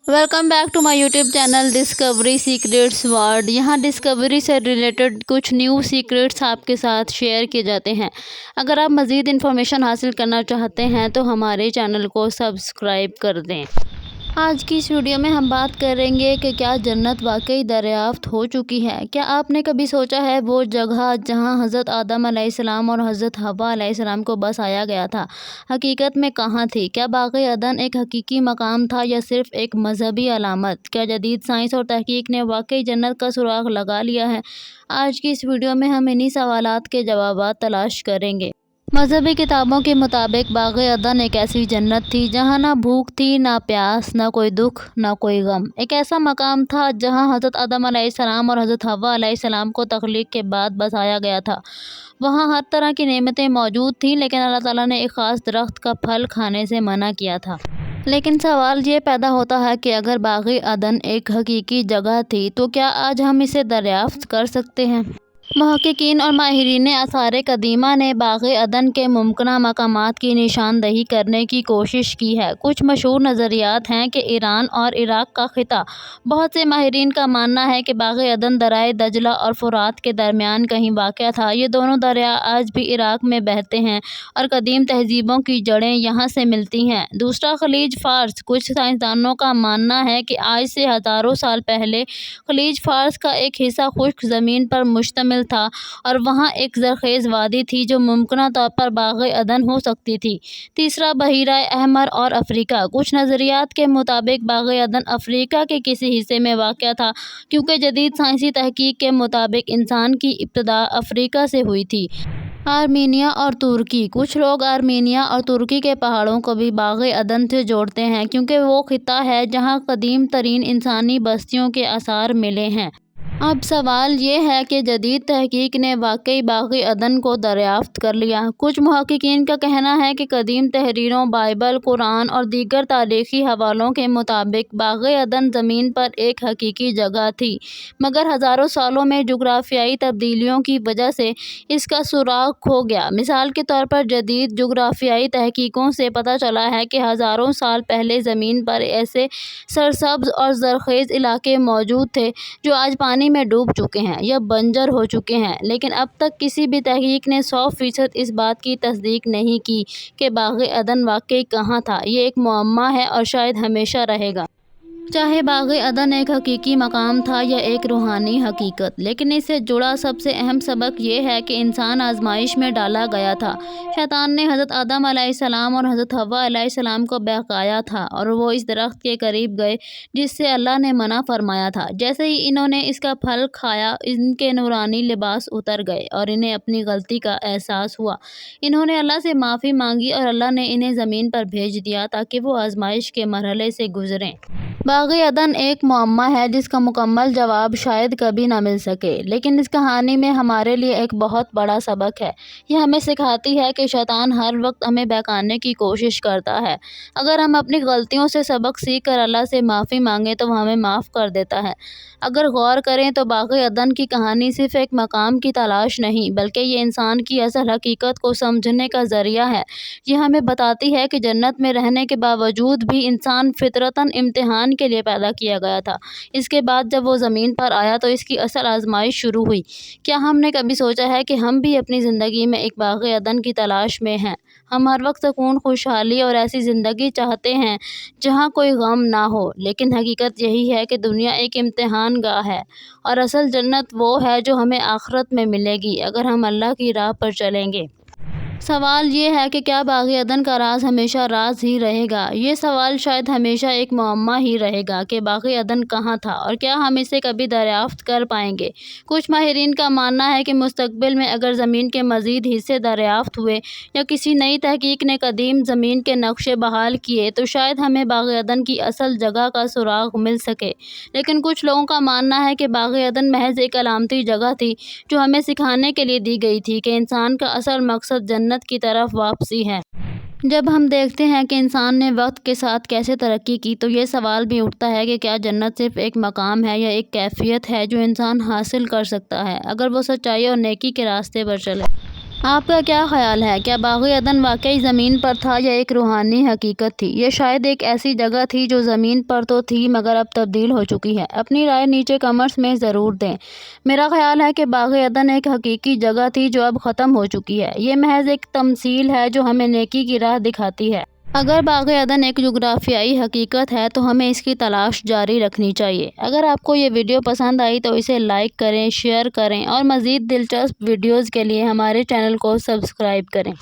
Welcome back to my YouTube channel Discovery Secrets World. यहाँ discovery से related कुछ new secrets आपके साथ शेयर किए जाते हैं। अगर आप मज़ीद इन्फॉर्मेशन हासिल करना चाहते हैं तो हमारे चैनल को सब्सक्राइब कर दें। आज की इस वीडियो में हम बात करेंगे कि क्या जन्नत वाकई दरियाफ्त हो चुकी है। क्या आपने कभी सोचा है वो जगह जहां हज़रत आदम अलैहिस्सलाम और हज़रत हव्वा अलैहिस्सलाम को बसाया गया था, हकीकत में कहाँ थी? क्या बाग़ अदन एक हकीकी मकाम था या सिर्फ एक मजहबी अलामत? क्या जदीद साइंस और तहकीक ने वाकई जन्नत का सुराग लगा लिया है? आज की इस वीडियो में हम इन्हीं सवालात के जवाबात तलाश करेंगे। मजहबी किताबों के मुताबिक बाग़ अदन एक ऐसी जन्नत थी जहाँ ना भूख थी, ना प्यास, ना कोई दुख, ना कोई गम। एक ऐसा मकाम था जहाँ हज़रत आदम अलैहिस्सलाम और हज़रत हव्वा अलैहिस्सलाम को तख्लीक के बाद बसाया गया था। वहाँ हर तरह की नेमतें मौजूद थीं, लेकिन अल्लाह ताला ने एक ख़ास दरख्त का फल खाने से मना किया था। लेकिन सवाल ये पैदा होता है कि अगर बाग़ अदन एक हकीकी जगह थी तो क्या आज हम इसे दरियाफ्त कर सकते हैं? मुहक्किकीन और माहिरीन आसार कदीमा ने बाग़ अदन के मुमकिना मकामात की निशानदही करने की कोशिश की है। कुछ मशहूर नज़रियात हैं कि ईरान और इराक़ का ख़िता। बहुत से माहिरीन का मानना है कि बाग़ अदन दरियाए दजला और फ़ुरात के दरमियान कहीं वाक़या था। ये दोनों दरिया आज भी इराक़ में बहते हैं और कदीम तहज़ीबों की जड़ें यहाँ से मिलती हैं। दूसरा खलीज फ़ार्स। कुछ साइंसदानों का मानना है कि आज से हज़ारों साल पहले खलीज फ़ार्स का एक हिस्सा खुश्क ज़मीन पर मुश्तमिल था और वहाँ एक ज़रख़ेज़ वादी थी जो मुमकिना तौर पर बाग़ अदन हो सकती थी। तीसरा बहीरा अहमर और अफ़्रीका। कुछ नज़रियात के मुताबिक बाग़ अदन अफ़्रीका के किसी हिस्से में वाक़या था, क्योंकि जदीद साइंसी तहकीक के मुताबिक इंसान की इब्तिदा अफ़्रीका से हुई थी। आर्मीनिया और तुर्की। कुछ लोग आर्मीनिया और तुर्की के पहाड़ों को भी बाग़ अदन से जोड़ते हैं, क्योंकि वो ख़िता है जहाँ कदीम तरीन इंसानी बस्तियों के आसार मिले हैं। अब सवाल ये है कि जदीद तहकीक ने वाकई बाग़ अदन को दरियाफ्त कर लिया। कुछ मुहक्किकीन का कहना है कि कदीम तहरीरों, बाइबल, कुरान और दीगर तारीख़ी हवालों के मुताबिक बाग़ अदन ज़मीन पर एक हकीकी जगह थी, मगर हज़ारों सालों में जुग़राफ़ियाई तब्दीलियों की वजह से इसका सुराग खो गया। मिसाल के तौर पर जदीद जुग़राफ़ियाई तहकीकों से पता चला है कि हज़ारों साल पहले ज़मीन पर ऐसे सरसब्ज़ और ज़रख़ेज़ इलाके मौजूद थे जो आज पानी में डूब चुके हैं या बंजर हो चुके हैं, लेकिन अब तक किसी भी तहकीक ने 100% इस बात की तस्दीक नहीं की कि बाग़ अदन वाकई कहाँ था। ये एक मुअम्मा है और शायद हमेशा रहेगा। चाहे बाग़ अदन एक हकीकी मकाम था या एक रूहानी हकीकत, लेकिन इससे जुड़ा सबसे अहम सबक ये है कि इंसान आजमाइश में डाला गया था। शैतान ने हज़रत आदम अलैहिस्सलाम और हज़रत हव्वा अलैहिस्सलाम को बहकाया था और वो इस दरख्त के करीब गए जिससे अल्लाह ने मना फरमाया था। जैसे ही इन्होंने इसका फल खाया, इनके नूरानी लिबास उतर गए और इन्हें अपनी गलती का एहसास हुआ। इन्होंने अल्लाह से माफ़ी मांगी और अल्लाह ने इन्हें ज़मीन पर भेज दिया ताकि वो आजमाइश के मरहले से गुज़रें। बाग़ अदन एक मुअम्मा है जिसका मुकम्मल जवाब शायद कभी ना मिल सके, लेकिन इस कहानी में हमारे लिए एक बहुत बड़ा सबक है। यह हमें सिखाती है कि शैतान हर वक्त हमें बहकाने की कोशिश करता है। अगर हम अपनी गलतियों से सबक सीख कर अल्लाह से माफ़ी मांगें तो वह हमें माफ़ कर देता है। अगर गौर करें तो बाग़ अदन की कहानी सिर्फ़ एक मकाम की तलाश नहीं, बल्कि ये इंसान की असल हकीकत को समझने का ज़रिया है। यह हमें बताती है कि जन्नत में रहने के बावजूद भी इंसान फ़ितरतन इम्तिहान के लिए पैदा किया गया था। इसके बाद जब वो ज़मीन पर आया तो इसकी असल आज़माइश शुरू हुई। क्या हमने कभी सोचा है कि हम भी अपनी ज़िंदगी में एक बाग़ अदन की तलाश में हैं? हम हर वक्त सुकून, खुशहाली और ऐसी ज़िंदगी चाहते हैं जहाँ कोई गम ना हो, लेकिन हकीकत यही है कि दुनिया एक इम्तिहान गाह है और असल जन्नत वो है जो हमें आखिरत में मिलेगी अगर हम अल्लाह की राह पर चलेंगे। सवाल ये है कि क्या बाग़ अदन का राज हमेशा राज ही रहेगा? ये सवाल शायद हमेशा एक मुअम्मा ही रहेगा कि बाग़ अदन कहाँ था और क्या हम इसे कभी दरियाफ्त कर पाएंगे। कुछ माहिरीन का मानना है कि मुस्तक़बिल में अगर ज़मीन के मज़ीद हिस्से दरियाफ्त हुए या किसी नई तहकीक ने कदीम ज़मीन के नक्शे बहाल किए तो शायद हमें बाग़ अदन की असल जगह का सुराग मिल सके। लेकिन कुछ लोगों का मानना है कि बाग़ अदन महज एक अलामती जगह थी जो हमें सिखाने के लिए दी गई थी कि इंसान का असल मकसद जन्नत की तरफ वापसी है। जब हम देखते हैं कि इंसान ने वक्त के साथ कैसे तरक्की की तो ये सवाल भी उठता है कि क्या जन्नत सिर्फ एक मकाम है या एक कैफियत है जो इंसान हासिल कर सकता है अगर वो सच्चाई और नेकी के रास्ते पर चले। آپ کا کیا خیال ہے؟ کیا باغ عدن واقعی زمین پر تھا یا ایک روحانی حقیقت تھی؟ یہ شاید ایک ایسی جگہ تھی جو زمین پر تو تھی مگر اب تبدیل ہو چکی ہے۔ اپنی رائے نیچے کمنٹس میں ضرور دیں۔ میرا خیال ہے کہ باغ عدن ایک حقیقی جگہ تھی جو اب ختم ہو چکی ہے۔ یہ محض ایک تمثیل ہے جو ہمیں نیکی کی راہ دکھاتی ہے۔ اگر باغ عدن ایک جغرافیائی حقیقت ہے تو ہمیں اس کی تلاش جاری رکھنی چاہیے۔ اگر آپ کو یہ ویڈیو پسند آئی تو اسے لائک کریں، شیئر کریں اور مزید دلچسپ ویڈیوز کے لیے ہمارے چینل کو سبسکرائب کریں۔